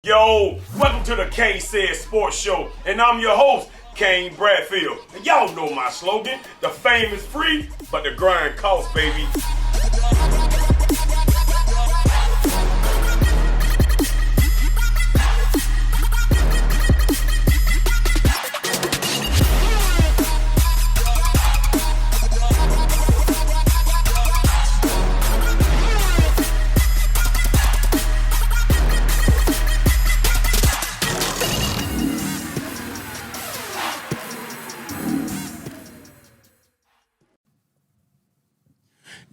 Yo, welcome to the KaneSaid Sports Show, and I'm your host, Kane Bradfield. And y'all know my slogan, the fame is free, but the grind costs, baby.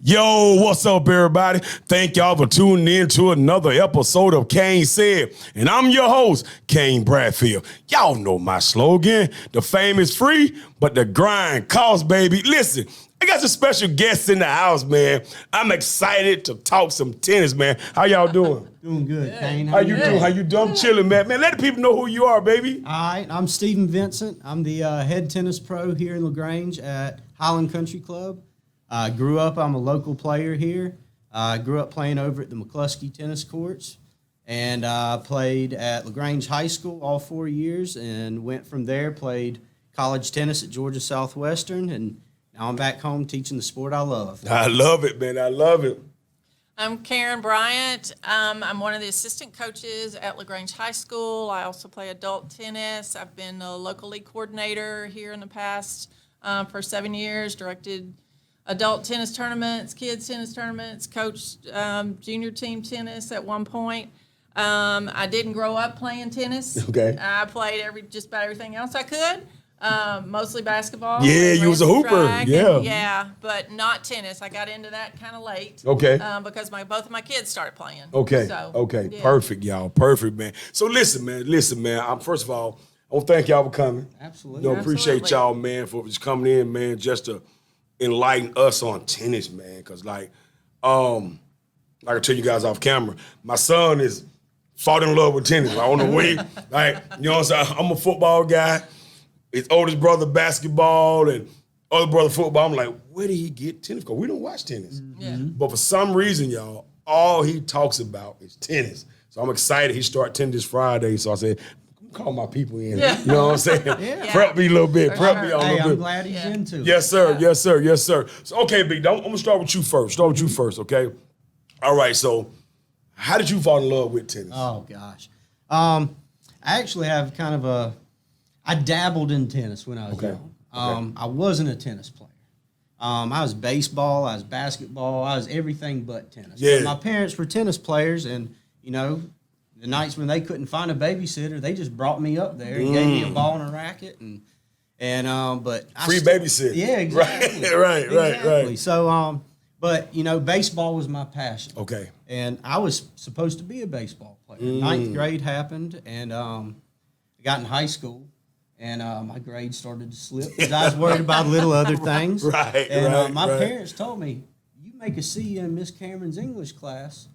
Yo, what's up, everybody? Thank y'all for tuning in to another episode of KaneSaid. And I'm your host, Kane Bradfield. Y'all know my slogan, the fame is free, but the grind costs, baby. Listen, I got some special guests in the house, man. I'm excited to talk some tennis, man. How y'all doing? Doing good, Kane. How you doing? How you doing? I'm chilling, man. Man, let the people know who you are, baby. All right, I'm Vincent. I'm the head tennis pro here in Lagrange at Highland Country Club. Grew up, I'm a local player here. I grew up playing over at the McCluskey tennis courts, and played at Lagrange High School all 4 years, and went from there, played college tennis at Georgia Southwestern, and now I'm back home teaching the sport I love. I love it, man. I love it. I'm Bryant. I'm one of the assistant coaches at Lagrange High School. I also play adult tennis. I've been a local league coordinator here in the past for 7 years, directed adult tennis tournaments, kids tennis tournaments, coached junior team tennis at one point. I didn't grow up playing tennis. Okay. I played just about everything else I could, mostly basketball. Yeah, you was a hooper. Yeah. Yeah, but not tennis. I got into that kind of late. Okay. Because both of my kids started playing. Okay. So, okay. yeah. Perfect, y'all. Perfect, man. So listen, man. First of all, I want to thank y'all for coming. Absolutely. Appreciate Absolutely. y'all, man, for just coming in, man, just to enlighten us on tennis, man. Cause like I tell you guys off camera, my son is fall in love with tennis. Like, on the way, like, you know what I'm saying? I'm a football guy. His oldest brother basketball and other brother football. I'm like, where did he get tennis? Because we don't watch tennis. Yeah. But for some reason, y'all, all he talks about is tennis. So I'm excited. He started tennis this Friday. So I said, call my people in. Yeah. You know what I'm saying? Yeah. Prep me a little bit. For Prep me sure. a Hey, little I'm bit. glad he's into it. Yes, sir. Yes, sir. Yes, sir. So, okay, Big Dog, I'm going to start with you first. Okay? All right, so how did you fall in love with tennis? Oh, gosh. I actually have kind of I dabbled in tennis when I was young. I wasn't a tennis player. I was baseball, I was basketball, I was everything but tennis. Yeah. But my parents were tennis players, and, you know, the nights when they couldn't find a babysitter, they just brought me up there and gave me a ball and a racket, but Free babysit. Yeah, exactly. Right. So, but you know, baseball was my passion. Okay. And I was supposed to be a baseball player. Ninth grade happened, and I got in high school, and my grades started to slip because I was worried about little other things. And my parents told me, "You make a C in Miss Cameron's English class,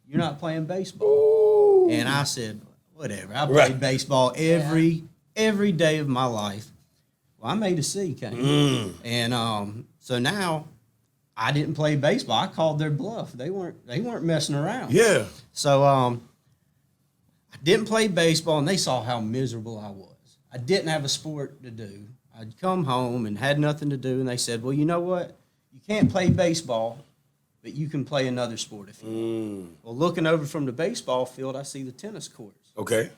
you're not playing baseball." Ooh. And I said, "Whatever. I played baseball every day of my life." Well, I made a C, Kane. And so now I didn't play baseball. I called their bluff. They weren't messing around. Yeah. So I didn't play baseball, and they saw how miserable I was. I didn't have a sport to do. I'd come home and had nothing to do, and they said, "Well, you know what? You can't play baseball, but you can play another sport if you want." Well, looking over from the baseball field, I see the tennis courts. Okay.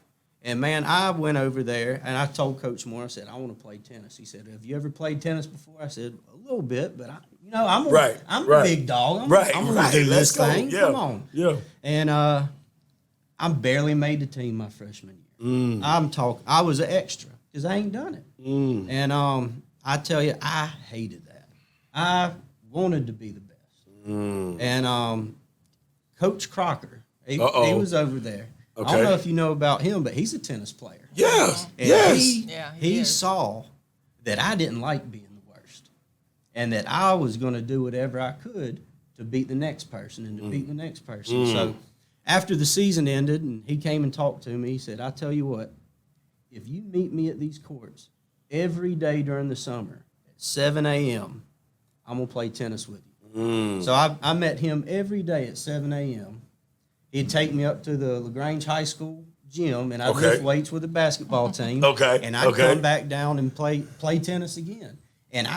And, man, I went over there, and I told Coach Moore, I said, "I want to play tennis." He said, "Have you ever played tennis before?" I said, "A little bit, but I'm a big dog. I'm going to do this thing. Yeah. Come on." Yeah. And I barely made the team my freshman year. I was an extra because I ain't done it. And I tell you, I hated that. I wanted to be the best. And Coach Crocker, he was over there. Okay. I don't know if you know about him, but he's a tennis player. Yes. And Yes. he is. saw that I didn't like being the worst, and that I was going to do whatever I could to beat the next person and to beat the next person. So after the season ended and he came and talked to me, he said, "I tell you what, if you meet me at these courts every day during the summer at 7 a.m., I'm going to play tennis with you." So I met him every day at 7 a.m. He'd take me up to the Lagrange High School gym, and I'd Okay. lift weights with a basketball team. Okay, And I'd okay. come back down and play tennis again. And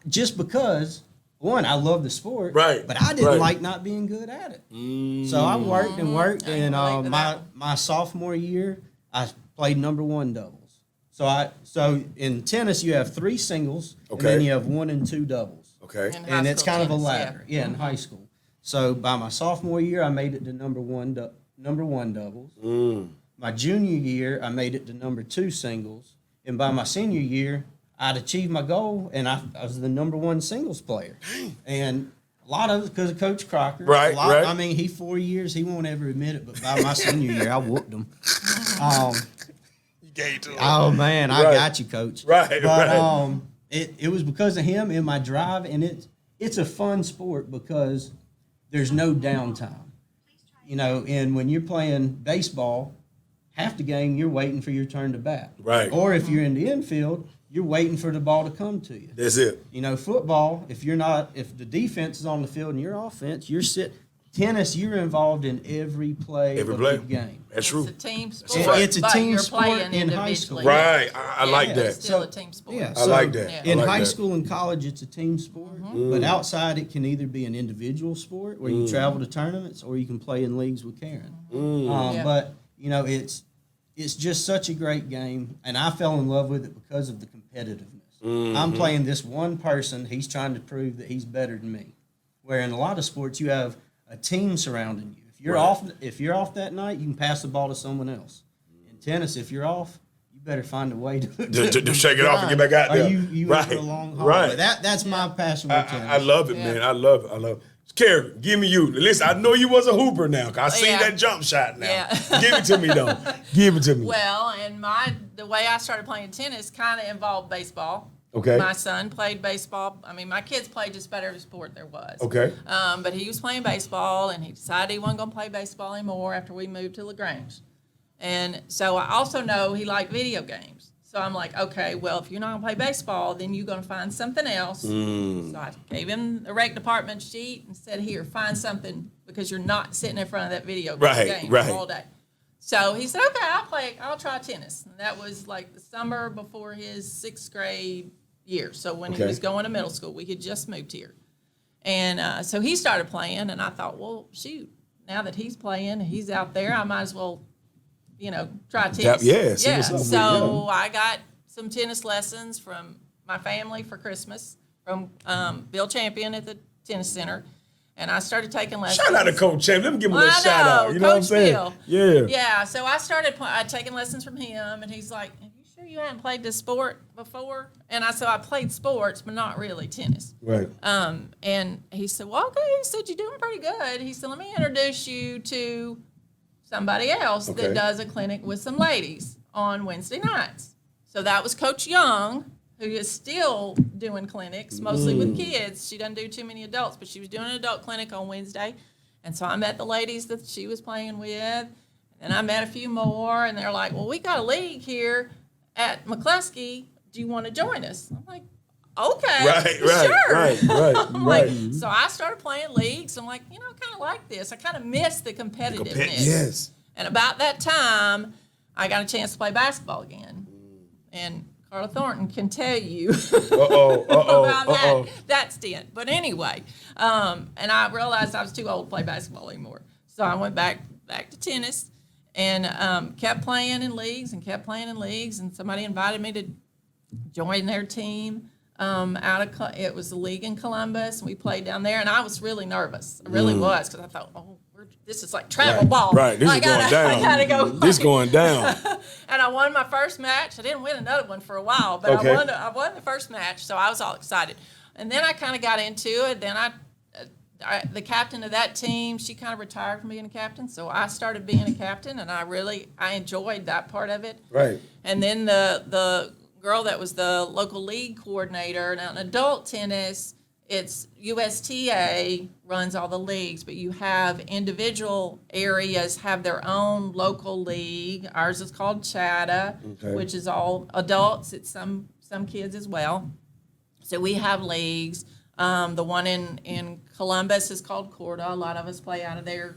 just because, one, I love the sport, Right, but I didn't right. like not being good at it. So I worked and worked, I can and relate to that one. my sophomore year, I played number 1 doubles. So in tennis, you have 3 singles, and Okay. then you have 1 and 2 doubles. Okay. In And high it's school kind of a tennis, ladder, in high school. So by my sophomore year, I made it to number one doubles. My junior year, I made it to number 2 singles, and by my senior year, I'd achieved my goal, and I was the number 1 singles player. And a lot of it because of Coach Crocker. Right, right. I mean, he 4 years, he won't ever admit it, but by my senior year, I whooped him. You gave to him. Oh man, I Right. got you, Coach. Right, but right. It was because of him and my drive, and it's a fun sport because there's no downtime. You know, and when you're playing baseball, half the game you're waiting for your turn to bat. Right. Or if you're in the infield, you're waiting for the ball to come to you. That's it. You know, football, if the defense is on the field and you're offense, tennis, you're involved in every play Every of play. the game. That's true. It's a team That's sport. right. It's a but team you're sport playing in high individually. school. Right. I like Yeah, that. It's still So- a team sport. Yeah, I like that. Yeah. In I like high that. school and college, it's a team sport, but outside it can either be an individual sport where you travel to tournaments, or you can play in leagues with Karen. Yeah. But you know, it's just such a great game, and I fell in love with it because of the competitiveness. I'm playing this one person; he's trying to prove that he's better than me. Where in a lot of sports, you have a team surrounding you. Right. If you're off that night, you can pass the ball to someone else. In tennis, if you're off, you better find a way To shake it off and get back out or there. you Right. in for a long haul. Right. But that's my passion with tennis. I love it, Yeah. man. I love it. I love it. Karen, give me you. Listen, I know you was a hooper now. 'Cause I seen Yeah. that jump shot now. Yeah. Give it to me, though. Give it to me. Well, and the way I started playing tennis kind of involved baseball. Okay. My son played baseball. I mean, my kids played just about every sport there was. Okay. But he was playing baseball, and he decided he wasn't going to play baseball anymore after we moved to Lagrange. And so I also know he liked video games. So I'm like, okay, well, if you're not going to play baseball, then you're going to find something else. So I gave him the rec department sheet and said, here, find something, because you're not sitting in front of that video game Right. all day. So he said, okay, I'll try tennis. And that was like the summer before his 6th grade year. So when he Okay. was going to middle school, we had just moved here. And so he started playing, and I thought, well, shoot, now that he's playing, he's out there, I might as well, try tennis. Yeah, see what's up with it, So I got some tennis lessons from my family for Christmas from Bill Champion at the tennis center. And I started taking lessons. Shout out to Coach Champ. Let me give him I that shout out. know, You know what I'm Coach saying? Bill. Yeah. Yeah, so I started taking lessons from him, and he's like, "Are you sure you hadn't played this sport before?" And I said, "I played sports, but not really tennis." Right. And he said, "Well, okay." He said, "You're doing pretty good." He said, "Let me introduce you to somebody else Okay. that does a clinic with some ladies on Wednesday nights." So that was Coach Young, who is still doing clinics, mostly with kids. She doesn't do too many adults, but she was doing an adult clinic on Wednesday. And so I met the ladies that she was playing with, and I met a few more, and they're like, "Well, we got a league here at McCluskey. Do you want to join us?" I'm like, "Okay, Right, sure." I'm like, right. so I started playing leagues. I'm like, I kind of like this. I kind of miss the competitiveness. Yes. And about that time, I got a chance to play basketball again. And Carla Thornton can tell you about that stint. But anyway, and I realized I was too old to play basketball anymore. So I went back to tennis and kept playing in leagues and kept playing in leagues. And somebody invited me to join their team. It was the league in Columbus, and we played down there. And I was really nervous. I really was, because I thought, this is like travel ball. Right, this is going down. I gotta go. This going down. And I won my first match. I didn't win another one for a while, but Okay. I won the first match, so I was all excited. And then I kind of got into it. Then the captain of that team, she kind of retired from being a captain, so I started being a captain, and I enjoyed that part of it. Right. And then the girl that was the local league coordinator, now in adult tennis, it's USTA runs all the leagues, but you have individual areas have their own local league. Ours is called Chatta, Okay. which is all adults. It's some kids as well. So we have leagues. The one in Columbus is called Corda. A lot of us play out of their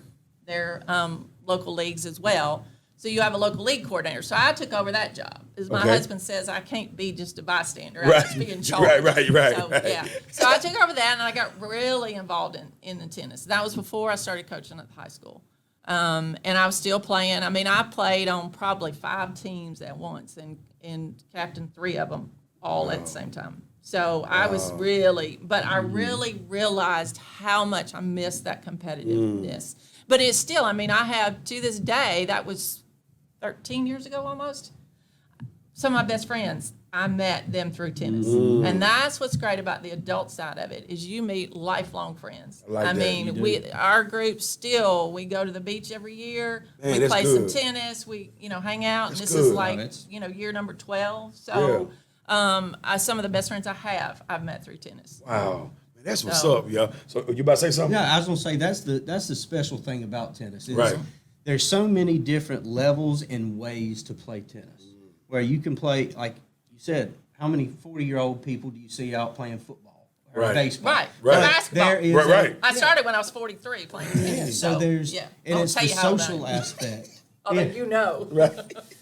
local leagues as well. So you have a local league coordinator. So I took over that job. As my Okay. husband says, I can't be just a bystander. I Right. must be in charge. Right. So, Right. yeah. So I took over that, and I got really involved in the tennis. That was before I started coaching at the high school. And I was still playing. I mean, I played on probably 5 teams at once and captained 3 of them all at the same time. So I was really, but I really realized how much I missed that competitiveness. But it's still, I mean, I have to this day, that was 13 years ago almost, some of my best friends, I met them through tennis. And that's what's great about the adult side of it, is you meet lifelong friends. I like that. mean, our group still, we go to the beach every year, Man, we that's play good. some tennis, we, hang out, and That's this is good. like, That's- year number 12. So some of the best friends I've met through tennis. Wow. Man, that's what's So- up, yo. So you about to say something? Yeah, I was gonna say that's the special thing about tennis. Is Right. There's so many different levels and ways to play tennis. Where you can play, like you said, how many 40-year-old people do you see out playing football or Right. baseball? Right. Right. Basketball. There is Right. I started when I was 43 playing tennis. So there's yeah. and I'll it's tell the you how old I social am. aspect. Although Yeah. you know. Right.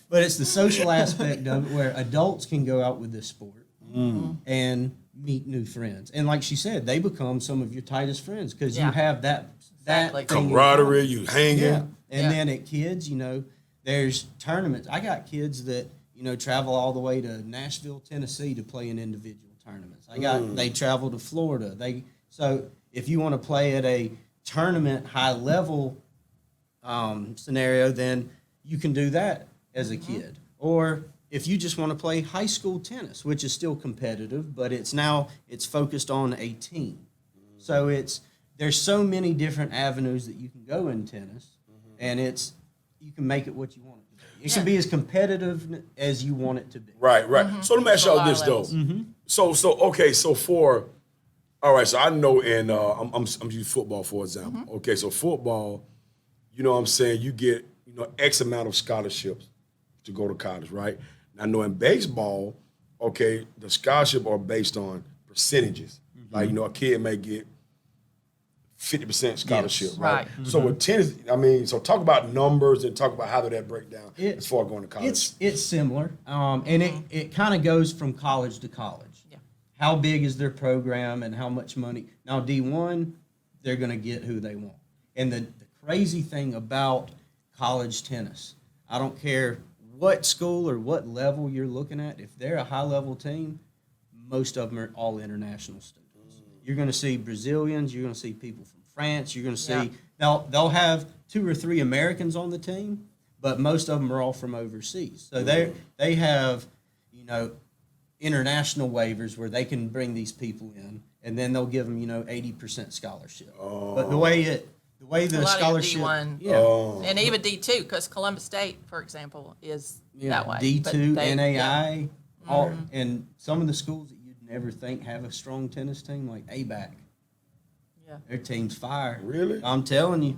But it's the social aspect of it where adults can go out with this sport and meet new friends. And like she said, they become some of your tightest friends because Yeah. you have that Exactly. thing in Camaraderie, common. you hanging. Yeah. And Yeah. then at kids, there's tournaments. I got kids that, travel all the way to Nashville, Tennessee to play in individual tournaments. They travel to Florida. So if you want to play at a tournament high level scenario, then you can do that as a kid. Or if you just want to play high school tennis, which is still competitive, but it's focused on a team. So there's so many different avenues that you can go in tennis, and you can make it what you want it to be. It can be as competitive as you want it to be. Right. So let me ask A y'all lot this of though. levels. So okay. So all right. So I know I'm using football for example. Okay. So football, you know what I'm saying, you get X amount of scholarships to go to college, right? Now I know in baseball, okay, the scholarship are based on percentages. Like a kid may get 50% scholarship, Yes. right? So with tennis, so talk about numbers and talk about how did that break down as far as going to college. It's similar, and it kind of goes from college to college. Yeah. How big is their program and how much money? Now D1, they're going to get who they want. And the crazy thing about college tennis, I don't care what school or what level you're looking at, if they're a high-level team, most of them are all international students. You're going to see Brazilians, you're going to see people from France, you're going to see, they'll have 2 or 3 Americans on the team, but most of them are all from overseas. So they have, international waivers where they can bring these people in, and then they'll give them, 80% scholarship. But the way A the lot scholarship, of D1. yeah, And even D2, because Columbus State, for example, is that way. But D2, they- NAI, all, and some of the schools that you'd never think have a strong tennis team, like ABAC, Yeah. their team's fire. Really? I'm telling you.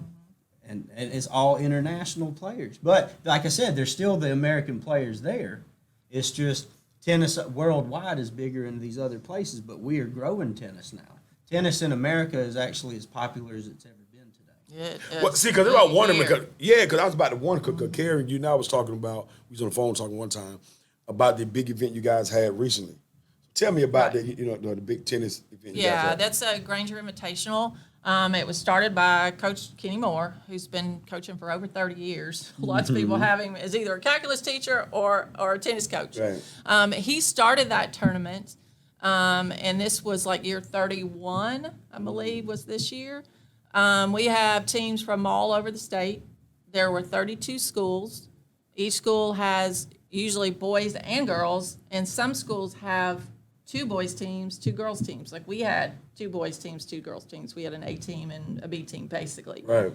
And it's all international players. But like I said, there's still the American players there. It's just tennis worldwide is bigger in these other places, but we are growing tennis now. Tennis in America is actually as popular as it's ever been today. Well, see, because I was wondering, because I was about to wonder, because Karen, you and I was talking about, we was on the phone talking one time about the big event you guys had recently. Tell me about Right. the big tennis event you guys Yeah, had. that's a Grainger Invitational. It was started by Coach Kenny Moore, who's been coaching for over 30 years. Lots of people have him as either a calculus teacher or a tennis coach. Right. He started that tournament, and this was like year 31, I believe, was this year. We have teams from all over the state. There were 32 schools. Each school has usually boys and girls, and some schools have 2 boys teams, 2 girls teams. Like we had 2 boys teams, 2 girls teams. We had an A team and a B team, basically. Right.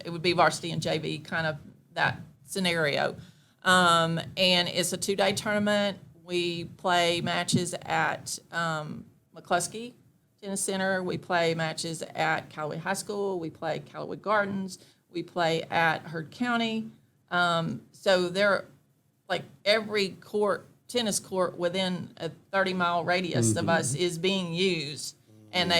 It would be varsity and JV, kind of that scenario. And it's a 2-day tournament. We play matches at McCluskey Tennis Center. We play matches at Callaway High School. We play Callaway Gardens. We play at Heard County. So they're like every tennis court within a 30-mile radius of us is being used. And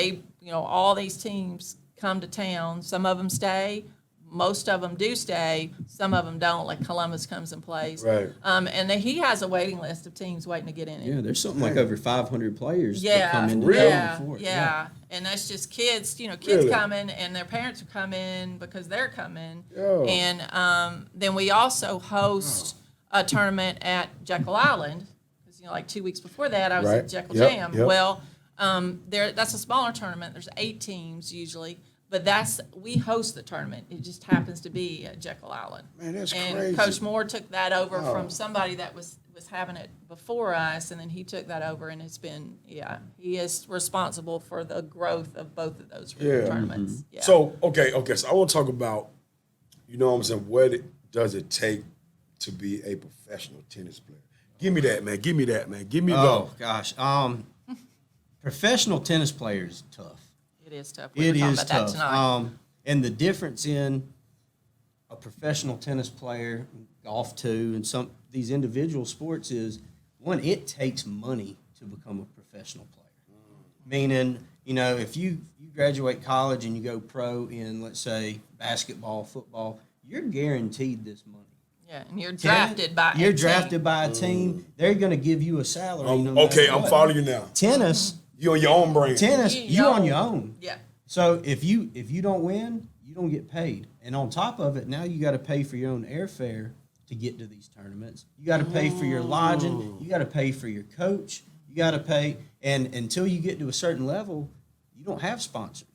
all these teams come to town. Some of them stay. most of them do stay. Some of them don't. Like Columbus comes and plays. Right. And he has a waiting list of teams waiting to get in it. Yeah, there's something like over 500 players that Yeah, come into Really? town for it. yeah, and that's just kids. Kids Really? coming, and their parents are coming because they're coming. Oh. And then we also host a tournament at Jekyll Island because like 2 weeks before that I was Right. at Jekyll Yep, Jam. yep. Well, that's a smaller tournament. There's 8 teams usually. But we host the tournament. It just happens to be at Jekyll Island. Man, that's and crazy. Coach Moore took that over Oh. from somebody that was having it before us, and then he took that over, and it's been, he is responsible for the growth of both of those tournaments. Yeah. So, okay, so I want to talk about, you know what I'm saying, what does it take to be a professional tennis player? Give me that, man. Give me Oh, gosh. Professional tennis players is tough. It is tough. We were It talking is about that tough. tonight. And the difference in a professional tennis player, golf too, and some these individual sports is, one, it takes money to become a professional player. Meaning, if you graduate college and you go pro in, let's say, basketball, football, you're guaranteed this money. Yeah, and you're drafted by You're a drafted team. by a team. They're going to give you a salary. No matter Okay, I'm what. following you now. Tennis, You on your own brand. you on your own. Yeah. So if you don't win, you don't get paid. And on top of it, now you got to pay for your own airfare to get to these tournaments. You got to pay for your lodging. You got to pay for your coach. You got to pay. And until you get to a certain level, you don't have sponsors.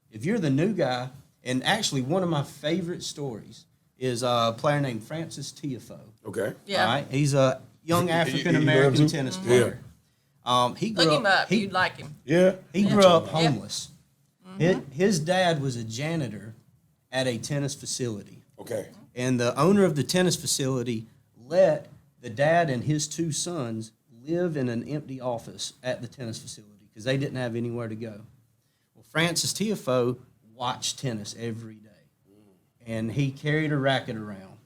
If you're the new guy, and actually one of my favorite stories is a player named Francis Tiafoe. Okay. Yeah. All right? He's a young You know him African-American too? tennis Yeah. player. He grew Look him up. He, You'd like him. Yeah. he grew up Yeah. homeless. His dad was a janitor at a tennis facility. Okay. And the owner of the tennis facility let the dad and his 2 sons live in an empty office at the tennis facility because they didn't have anywhere to go. Well, Francis Tiafoe watched tennis every day. And he carried a racket around,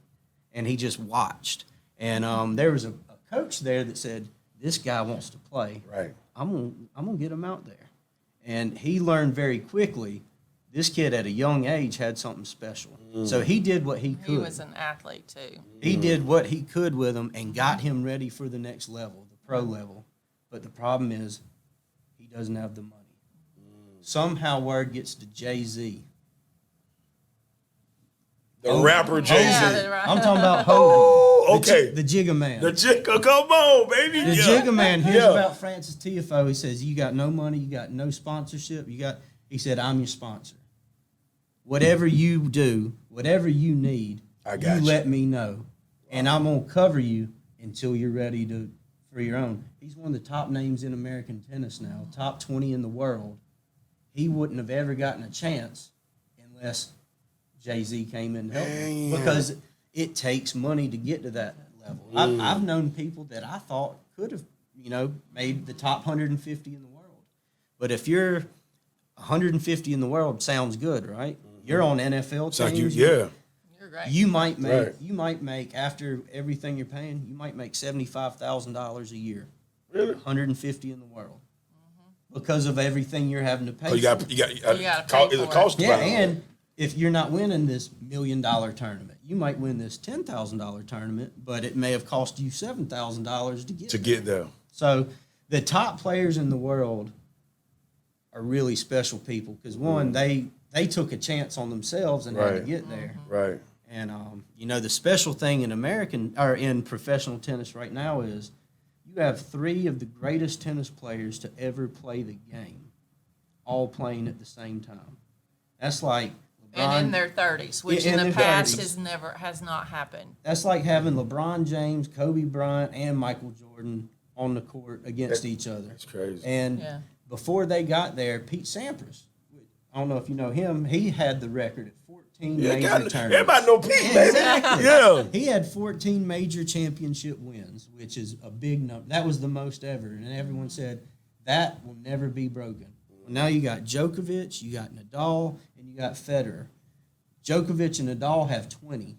and he just watched. And there was a coach there that said, this guy wants to play. Right. I'm gonna get him out there. And he learned very quickly, this kid at a young age had something special. So he did what he could. He was an athlete too. He did what he could with him and got him ready for the next level, the pro level. But the problem is, he doesn't have the money. Somehow word gets to Jay-Z. The rapper Jay-Z. Yeah, right. I'm talking about Hogan. Oh, okay. The Jigga Man. The Jigga, come on, baby. The Yeah. Jigga Man hears Yeah. about Francis Tiafoe. He says, you got no money, you got no sponsorship. He said, I'm your sponsor. Whatever you do, whatever you need, I got you. let me know. And I'm going to cover you until you're ready for your own. He's one of the top names in American tennis now, top 20 in the world. He wouldn't have ever gotten a chance unless Jay-Z came in to help him. Damn. Because it takes money to get to that level. I've known people that I thought could have, made the top 150 in the world. But if you're 150 in the world, sounds good, right? You're on NFL It's like teams. yeah. You're right. You might make Right. after everything you're paying, you might make $75,000 a year. Really? 150 in the world. Because of everything you're having to pay. So you got gotta it's pay a for it. cost. Yeah, about it. and if you're not winning this $1 million tournament, you might win this $10,000 tournament, but it may have cost you $7,000 to get to there. get there. So the top players in the world are really special people because one, they took a chance on themselves and had to Right. get there. Right. And the special thing in professional tennis right now is you have 3 of the greatest tennis players to ever play the game, all playing at the same time. That's like LeBron. And in their 30s, which Yeah, in in the their past 30s. has not happened. That's like having LeBron James, Kobe Bryant, and Michael Jordan on the court against each other. That's crazy. And Yeah. before they got there, Pete Sampras, I don't know if you know him, he had the record at 14 major tournaments. Everybody know Pete, baby. Exactly. Yeah. He had 14 major championship wins, which is a big number. That was the most ever. And everyone said, that will never be broken. Well, now you got Djokovic, you got Nadal, and you got Federer. Djokovic and Nadal have 20.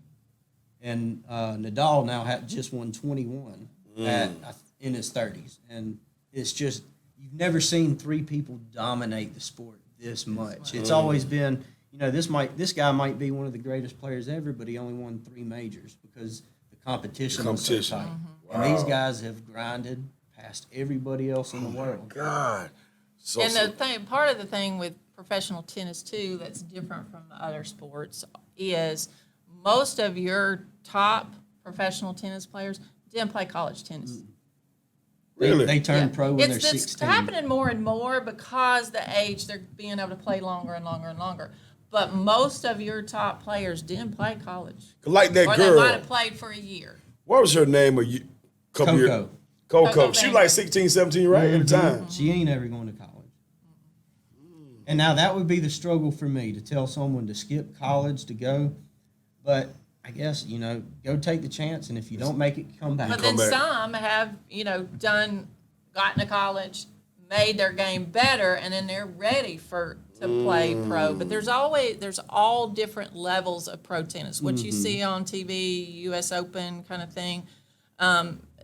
And Nadal now just won 21 in his 30s. And it's just, you've never seen 3 people dominate the sport this much. It's always been, this guy might be one of the greatest players ever, but he only won 3 majors because the competition was so tight. Mm-hmm. And these guys have grinded past everybody else in the world. God. So, And the thing, part of the thing with professional tennis too, that's different from the other sports, is most of your top professional tennis players didn't play college tennis. really? They turn Yeah. pro when they're It's 16. happening more and more because the age they're being able to play longer and longer and longer. But most of your top players didn't play college, Like that or girl. they might have played for a year. What was her name? Couple years. Coco. Coco. Coco She Bang. like 16, 17, right? At the time. She ain't ever going to college. And now that would be the struggle for me, to tell someone to skip college to go. But I guess, go take the chance, and if you don't make it, come back. But Come then back. some have, gotten to college, made their game better, and then they're ready to play pro. But there's all different levels of pro tennis. What you see on TV, U.S. Open kind of thing.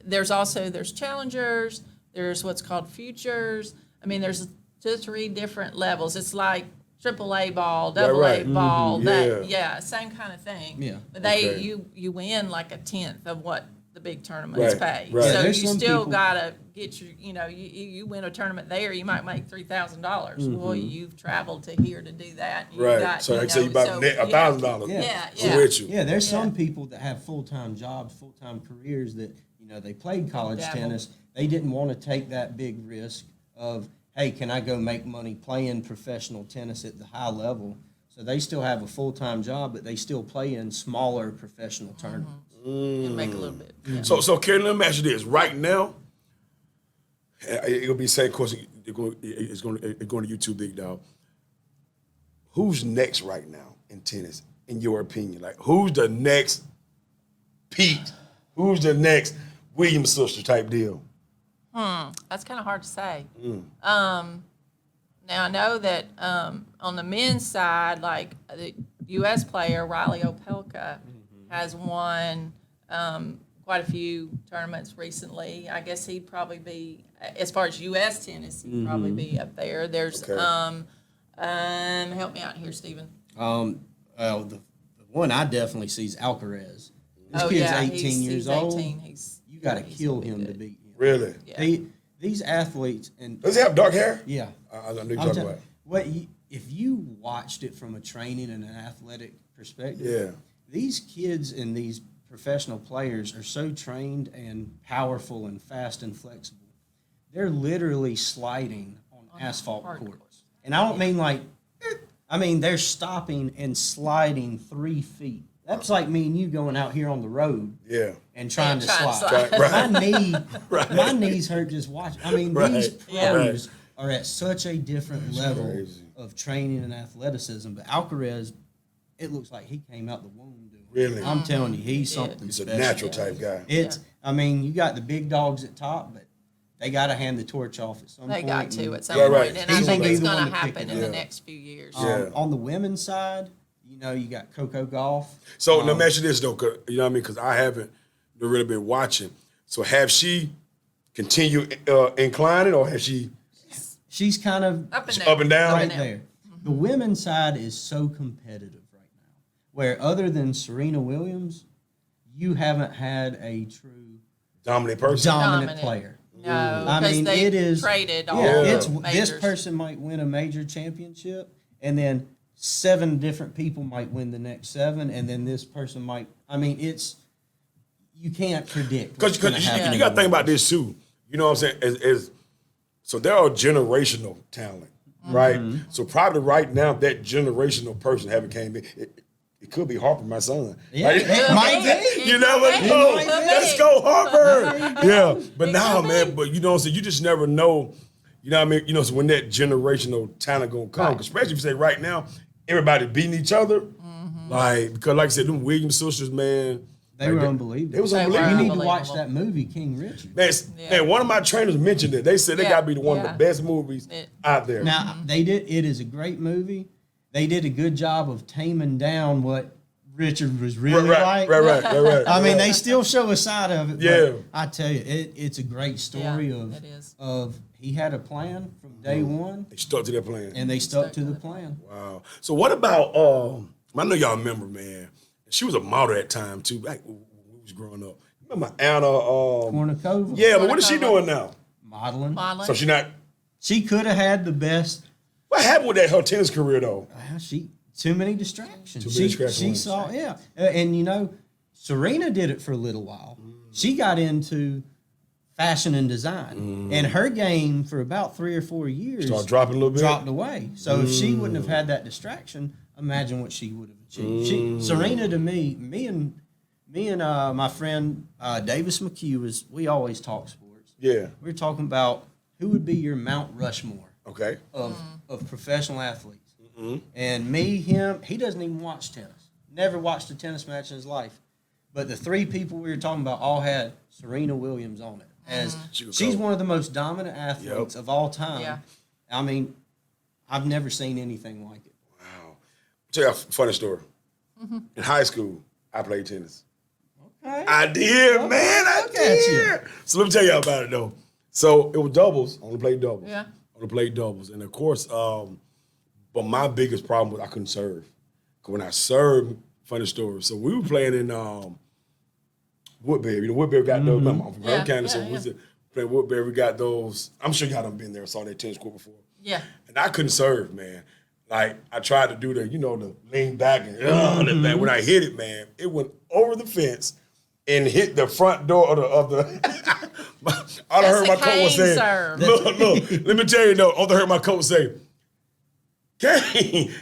There's challengers. There's what's called futures. I mean, there's 3 different levels. It's like AAA ball, double right. A ball. Yeah. Same kind of thing. Yeah. But Okay. you win like a tenth of what the big tournaments Right, pay. right. So Yeah, you there's some still people- gotta get your, you win a tournament there, you might make $3,000. Well, you've traveled to here to do that. You Right. got, So they say you about net $1,000. Yeah, So yeah. with you. Yeah, there's Yeah. some people that have full-time jobs, full-time careers that, they played college Dabble. tennis. They didn't want to take that big risk of, hey, can I go make money playing professional tennis at the high level? So they still have a full-time job, but they still play in smaller professional tournaments. And make a little bit. Yeah. So Karen, let me ask you this. Right now, it'll be the same question. It's going to YouTube, Big Dog. Who's next right now in tennis, in your opinion? Like, who's the next Pete? Who's the next Williams sister type deal? That's kind of hard to say. Now I know that on the men's side, like the U.S. player Riley Opelka has won quite a few tournaments recently. I guess he'd probably be, as far as U.S. tennis, he'd probably be up there. There's Okay. help me out here, Stephen. The one I definitely see is Alcaraz. This kid's 18 years he's old. 18. You got to he's kill really him to good. beat him. Really? Yeah. These athletes, and Does he have dark hair? yeah. I knew you I'm talking tell- about. if you watched it from a training and an athletic perspective, Yeah. these kids and these professional players are so trained and powerful and fast and flexible. They're literally sliding on asphalt hard courts. courts. And I don't mean like, they're stopping and sliding 3 feet. That's like me and you going out here on the road Yeah. and trying to trying to slide. slide. Right. My knees hurt just watching. I mean, Right. these Yeah. pros are at such a different level crazy. of training and athleticism. But Alcaraz, it looks like he came out the womb doing it. Really? I'm telling you, he's did. something He's a special. natural type guy. You got the big dogs at top, but they got to hand the torch off at some They point. got to and, at some Yeah, point, right. and I He's think gonna it's be the going one to to pick happen it in the up. next few years. Yeah. On the women's side, you got Coco Golf. So let me ask you this though, 'cause, you know what I mean? Because I haven't really been watching. So have she continued inclining, or has she She's kind of Up and down. up and down? right now. there. The women's side is so competitive right now, where other than Serena Williams, you haven't had a true Dominant person. dominant player. No, I because mean, they it is traded all Yeah, the it's this majors. person might win a major championship, and then 7 different people might win the next 7, and then this person might. It's you can't predict. Because what's gonna happen you in got to the think about world. this too. You know what I'm saying? So there are generational talent, right? Mm-hmm. So probably right now that generational person haven't came in. It could be Harper, my son. Yeah, Right? it might be. You never It know. might be. Let's go, Harper. Yeah, but It now, could man, be. but you know what I'm saying? You just never know. You know what I mean? You know, so when that generational talent gonna come, Right. especially if you say right now, everybody beating each other. Like, because like I said, them Williams sisters, man. They like, were unbelievable. They was They were unbelievable. You need to watch Unbelievable. that movie, King Richard. Man, one of my trainers mentioned it. They said they Yeah, got to be one of yeah. the best movies out there. Now they did. It is a great movie. They did a good job of taming down what Richard was really like. right. They still show a side of it. Yeah. But I tell you, it's a great story Yeah, it is. of he had a plan from day one, They stuck to their plan. and they stuck to the plan. Wow. So what about, I know y'all remember, man, she was a model at that time, too, back when we was growing up. Remember Anna? Kornikova, Yeah, but what is she Kornikova. doing now? modeling. So she not, She could have had the best. what happened with her tennis career, though? She too many distractions. Too many distractions. She saw, yeah, and you know, Serena did it for a little while. She got into fashion and design, and her game for about 3 or 4 years Start dropping a little bit? dropped away. So if she wouldn't have had that distraction, imagine what she would have achieved. Serena, to me and my friend Davis McHugh, we always talk sports. Yeah. We're talking about who would be your Mount Rushmore Okay. of professional athletes. And he doesn't even watch tennis. Never watched a tennis match in his life. But the 3 people we were talking about all had Serena Williams on it. As she's one of the most dominant athletes of all time. Yeah. I mean, I've never seen anything like it. Wow. Tell you a funny story. In high school, I played tennis. Okay. I did, man. I look at you. did. So let me tell y'all about it, though. So it was doubles. I only played doubles. Yeah. I only played doubles. And, of course, but my biggest problem was I couldn't serve. Because when I served, funny story. So we were playing in Woodbury. You know, Woodbury got those. I'm from Yeah, Canada, so yeah, we was playing Woodbury. We got those. I'm sure y'all done been there, saw that tennis court before. Yeah. And I couldn't serve, man. Like, I tried to do the lean back and that back. When I hit it, man, it went over the fence and hit the front door of the I done heard my coach was saying, serve. look, let me tell you though, I done heard my coach say, Kane,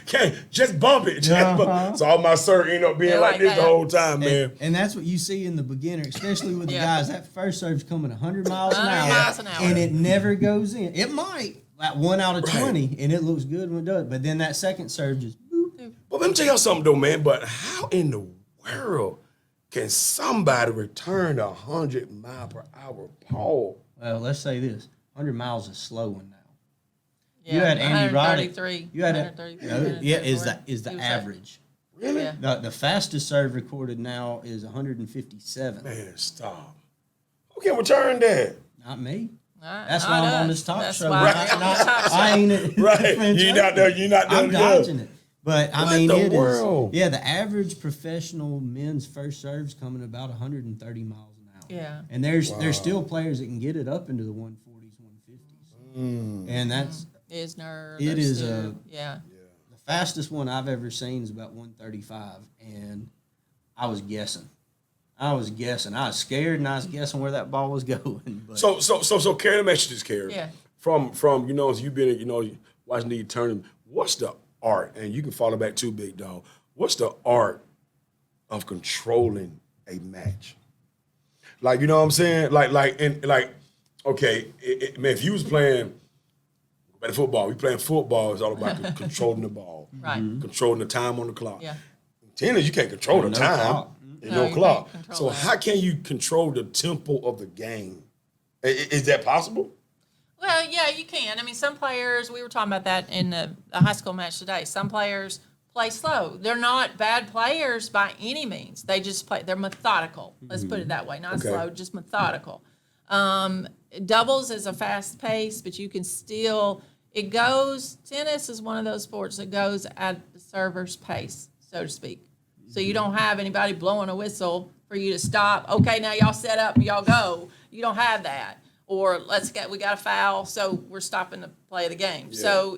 just bump it. Just bump. So all my serve ended up being like this the whole time, man. And that's what you see in the beginner, especially with the guys. That first serve's coming 100 miles an 100 hour. miles an hour. And it never goes in. It might, like 1 out of 20, and it looks good when it does. But then that second serve just boop. But let me tell y'all something though, man. But how in the world can somebody return a 100-mile-per-hour ball? Well, let's say this: 100 miles is slow one now. Yeah. You had Andy Roddick. 133. You had 133. is the He was average. Really? Yeah. The fastest serve recorded now is 157. Man, stop. Who can return that? Not me. Not That's why I'm on us. this talk That's show. why Right? I'm on the talk show. I ain't Right. You're not there. You're not there. I'm dodging it. But I What mean, the it world? is. Yeah, the average professional men's first serve's coming about 130 miles an hour. Yeah. And there's still players that can get it up into the 140s, 150s. And that's Isner. It those is two. Yeah. the fastest one I've ever seen is about 135. And I was guessing. I was scared, and I was guessing where that ball was going. But So, Karen, let me ask you this, Karen. Yeah. From as you've been, watching the tournament, what's the art? And you can follow back too, Big Dog. What's the art of controlling a match? Like, you know what I'm saying? Okay, man, if you was playing football, we playing football, it's all about controlling the ball. Right. Controlling the time on the clock. Yeah. Tennis, you can't control the no time. clock. And No, no you clock. can't control So that. how can you control the tempo of the game? Is that possible? Well, yeah, you can. I mean, some players, we were talking about that in the high school match today. Some players play slow. They're not bad players by any means. They just play, they're methodical. Let's put it that way. Not Okay. slow, just methodical. Doubles is a fast pace, but you can still, tennis is one of those sports that goes at the server's pace, so to speak. So you don't have anybody blowing a whistle for you to stop. Okay, now y'all set up, y'all go. You don't have that. Or we got a foul, so we're stopping the play of the game. Yeah. So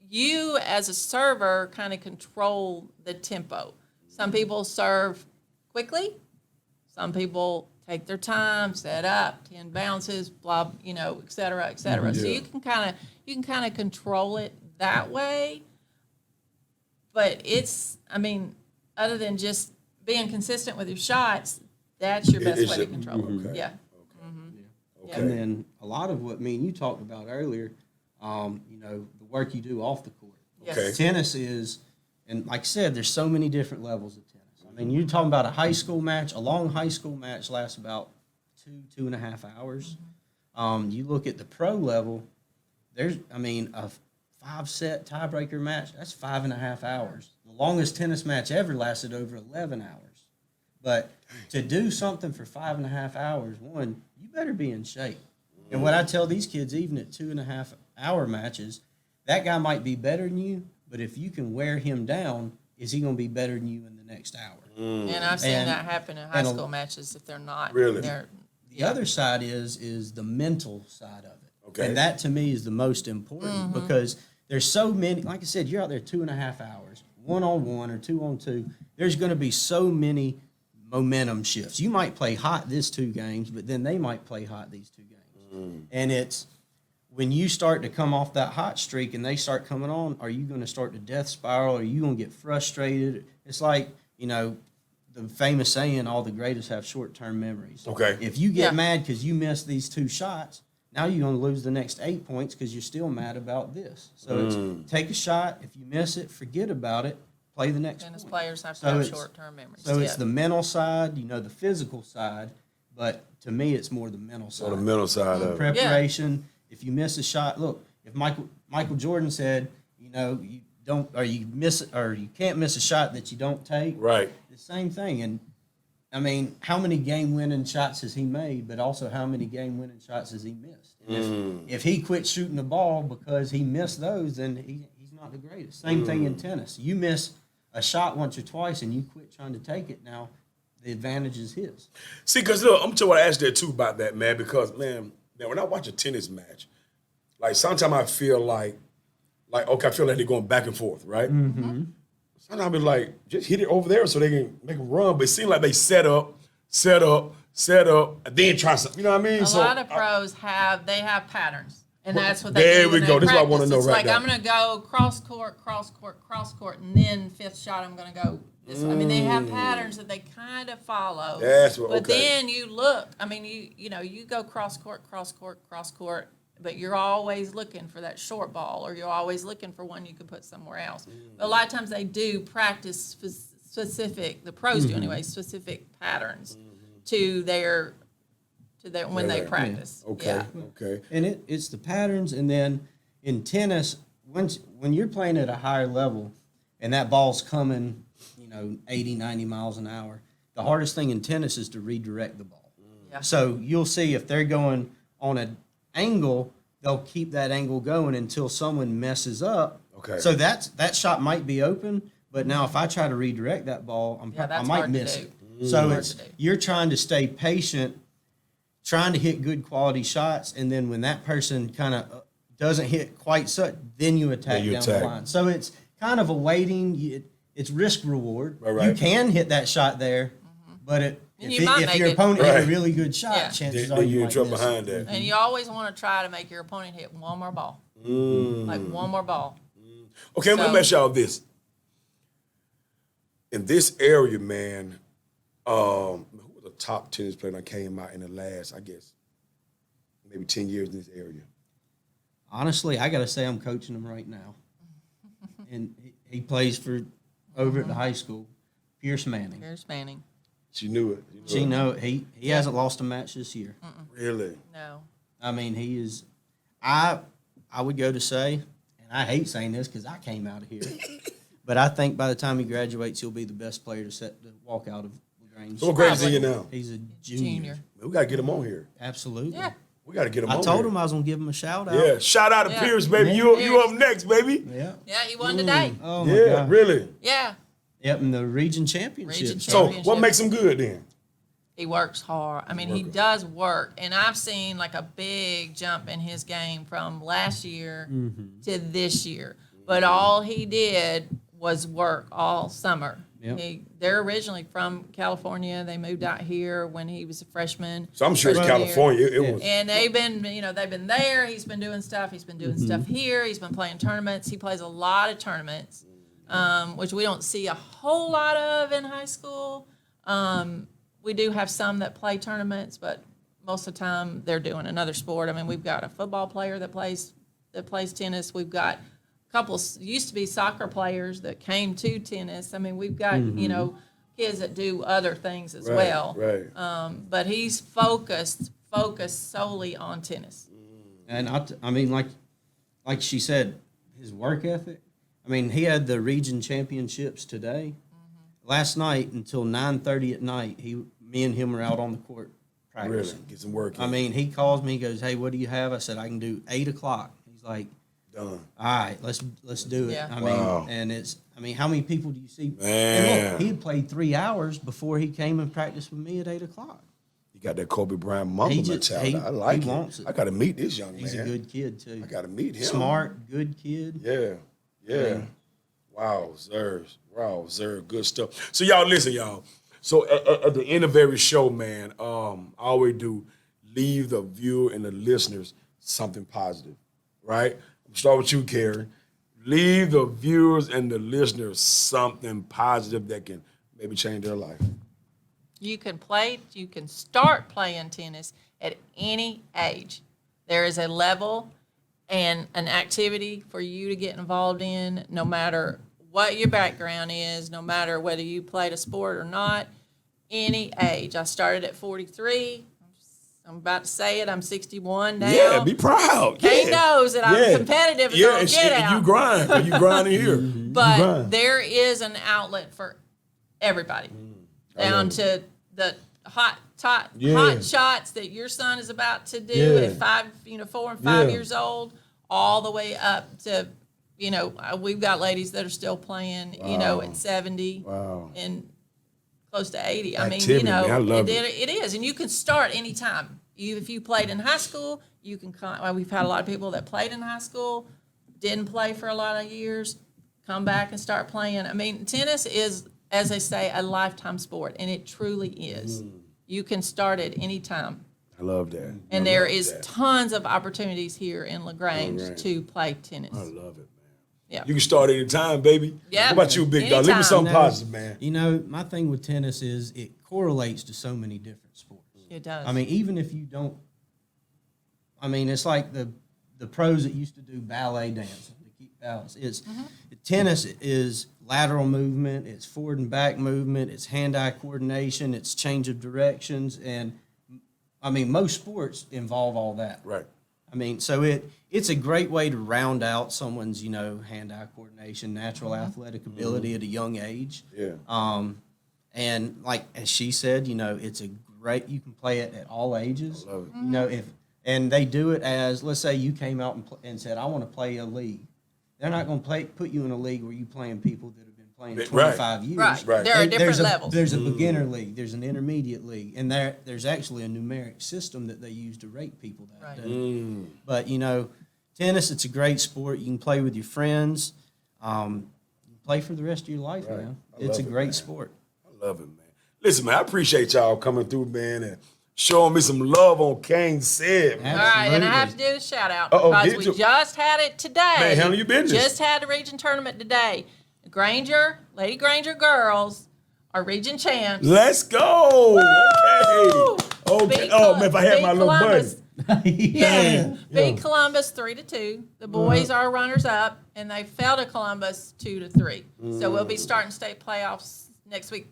you as a server kind of control the tempo. Some people serve quickly. Some people take their time, set up, 10 bounces, blah, et cetera, et cetera. So Yeah. you can kind of control it that way. But other than just being consistent with your shots, that's your best way to control it. Okay. Yeah. Okay. And then a lot of what me and you talked about earlier, the work you do off the court. Yes. Okay. Tennis is, and like I said, there's so many different levels of tennis. I mean, you're talking about a long high school match lasts about 2.5 hours. You look at the pro level, a 5-set tiebreaker match, that's 5.5 hours. The longest tennis match ever lasted over 11 hours. But to do something for 5.5 hours, one, you better be in shape. And what I tell these kids, even at 2.5-hour matches, that guy might be better than you, but if you can wear him down, is he going to be better than you in the next hour? And I've seen And- that happen in high school matches if they're not. Really? The other side is the mental side of it. Okay. And that to me is the most important because there's so many, like I said, you're out there 2.5 hours, 1-on-1 or 2-on-2. There's going to be so many momentum shifts. You might play hot this 2 games, but then they might play hot these 2 games. And it's when you start to come off that hot streak and they start coming on, are you going to start the death spiral? Are you going to get frustrated? It's like, the famous saying, all the greatest have short-term memories. Okay. If you get mad because you missed these 2 shots, now you're going to lose the next 8 points because you're still mad about this. So it's take a shot. If you miss it, forget about it. Play the next Tennis point. players have to So have it's- short-term memories. So it's the mental side, the physical side, but to me, it's more the mental side. On the mental side of it. Preparation. If you miss a shot, look. If Michael Jordan said, you don't, or you miss, or you can't miss a shot that you don't take. Right. The same thing. And I mean, how many game-winning shots has he made? But also, how many game-winning shots has he missed? And if he quit shooting the ball because he missed those, then he's not the greatest. Same thing in tennis. You miss a shot once or twice, and you quit trying to take it. Now, the advantage is his. See, because look, I'm gonna tell you what I asked there too about that, man. Because man, when I watch a tennis match, like sometimes I feel like okay, I feel like they're going back and forth, right? Mm-hmm. Sometimes I be like, just hit it over there so they can make them run. But it seems like they set up, and then try something. You know what I mean? A lot of pros have patterns, and that's what they There do we when go. they This is what I wanna practice. know It's right like now. I'm going to go cross court, and then 5th shot I'm going to go this way. I mean, they have patterns that they kind of follow. That's what. But Okay. then you look. I mean, you go cross court, but you're always looking for that short ball, or you're always looking for one you could put somewhere else. But a lot of times they do practice specific. The pros do anyway, specific patterns to their when they Right. practice. Okay. Yeah. Okay. And it's the patterns. And then in tennis, when you're playing at a higher level and that ball's coming, 80, 90 miles an hour, the hardest thing in tennis is to redirect the ball. Yeah. So you'll see if they're going on an angle, they'll keep that angle going until someone messes up. Okay. So that shot might be open, but now if I try to redirect that ball, I That's might hard to miss do. it. So Hard it's to do. you're trying to stay patient, trying to hit good quality shots, and then when that person kind of doesn't hit quite so, then you attack Then you down attack. the line. So it's kind of a waiting. It's risk reward. Right. You can hit that shot there, but And you might if make your it. opponent hit Right. a really good shot, Yeah. chances Then are you're you in might trouble miss behind it. that. And you always want to try to make your opponent hit one more ball, like one more ball. Okay, let So- me ask y'all this. In this area, man, who was the top tennis player that came out in the last, I guess, maybe 10 years in this area? Honestly, I got to say I'm coaching him right now, and he plays for over at the high school, Pierce Manning. Here's Manning. She knew it. She know he hasn't lost a match this year. Really? No. I mean, he is. I would go to say, and I hate saying this because I came out of here, but I think by the time he graduates, he'll be the best player to walk out of Lagrange. So what grade is he Probably. in now? He's a junior. Man, we got to get him on here. Absolutely. Yeah. We got to get him I on told here. him I was gonna give him a shout out. Yeah, shout out to Yeah. Pierce, baby. Yeah. You up next, baby. Yeah. Yeah, he won today. Oh my Yeah, God. really. Yeah. Yep, in the region championship. Region So Championship. what makes him good then? He works hard. I mean, he does work. And I've seen like a big jump in his game from last year to this year. But all he did was work all summer. Yep. They're originally from California. They moved out here when he was a freshman. So I'm sure it's freshman year. California. It Yeah. was. And they've been there. He's been doing stuff. He's been doing stuff here. He's been playing tournaments. He plays a lot of tournaments, which we don't see a whole lot of in high school. We do have some that play tournaments, but most of the time they're doing another sport. I mean, we've got a football player that plays tennis. We've got a couple used to be soccer players that came to tennis. I mean, we've got kids that do other things as well. Right. But he's focused solely on tennis. And I mean, like she said, his work ethic. I mean, he had the region championships today. Last night until 9:30 at night, me and him were out on the court practicing. Really? Get some work in. I mean, he calls me, he goes, hey, what do you have? I said, I can do 8 o'clock. He's like, done. all right, let's do it. Yeah. I Wow. mean, and it's, I mean, how many people do you see? Man. And look, he had played 3 hours before he came and practiced with me at 8 o'clock. You got that Kobe Bryant mama, He my just- child. he- I like he it. wants it. I got to meet this young He's man. a good kid, too. I got to meet him. Smart, good kid. Yeah, yeah. Wow, Zerg, good stuff. So y'all listen, y'all. So at the end of every show, man, I always do leave the viewer and the listeners something positive, right? I'm start with you, Karen. Leave the viewers and the listeners something positive that can maybe change their life. You can start playing tennis at any age. There is a level and an activity for you to get involved in, no matter what your background is, no matter whether you played a sport or not, any age. I started at 43. I'm about to say it. I'm 61 now. Yeah, be proud. Kane yeah. knows that I'm competitive as all and get and out. you grind. And you grind in here. But grind. there is an outlet for everybody, down to the hot shots that your son is about to do at 4 and 5 years old, all the way up to, we've got ladies that are still playing, at 70 and close to 80. Activity, man. I love it is, and you can start anytime. If you played in high school, you can. We've had a lot of people that played in high school, didn't play for a lot of years, come back and start playing. I mean, tennis is, as they say, a lifetime sport, and it truly is. You can start at any time. I love that. And there is tons of opportunities here in Lagrange to play tennis. I love it, man. Yeah. You can start any time, baby. Yeah. What about you, big dog? Leave me Anytime. something positive, man. You know, my thing with tennis is it correlates to so many different sports. It does. I mean, even if you don't, I mean, it's like the pros that used to do ballet dancing to keep balance. It's tennis is lateral movement, it's forward and back movement, it's hand-eye coordination, it's change of directions, and I mean, most sports involve all that. Right. I mean, so it's a great way to round out someone's, hand-eye coordination, natural athletic ability at a young age. Yeah. And like as she said, it's a great. You can play it at all ages. I love it. And they do it as, let's say you came out and said, I want to play a league. They're not going to put you in a league where you playing people that have been playing 25 years. Right. There are different levels. There's a beginner league. There's an intermediate league, and there's actually a numeric system that they use to rate people that day. But tennis, it's a great sport. You can play with your friends. You can play for the rest of your life, man. It's a great sport. I love it, man. Listen, man, I appreciate y'all coming through, man, and showing me some love on KaneSaid, man. All right, and I have to do the shout out Uh-oh, because did we you? just had it today. Man, handle your business. Just had the region tournament today. Grainger, Lady Grainger girls are region champs. Let's go. Woo! Okay. Beat Oh, man, if I had beat my little Columbus. button. Yeah. Beat Columbus 3-2. The boys are runners up, and they fell to Columbus 2-3. So we'll be starting state playoffs next week.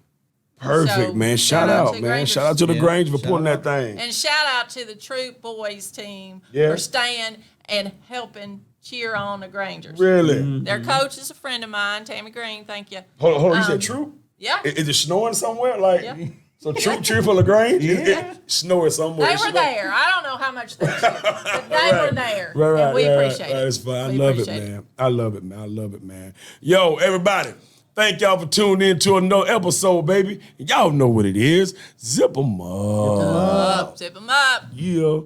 Perfect, So, man. Shout out, to man. Grainger. Shout out to the Yeah, Grange for shout pulling out. that thing. And shout out to the Troop boys team Yeah. for staying and helping cheer on the Grangers. Really? Their coach is a friend of mine, Tammy Green. Thank you. Hold on. You said Troop? Yeah. Is it snowing somewhere? Like, Yeah. so Troop cheer for Lagrange? Yeah. It's snowing somewhere. They It's were snow- there. I don't know how much they cheered, but they were there. Right, and we appreciate it. That's fine. I We love it, appreciate man. I love it, man. I love it, man. Yo, everybody. Thank y'all for tuning in to another episode, baby. Y'all know what it is. Zip 'em up. Zip them up. Yeah.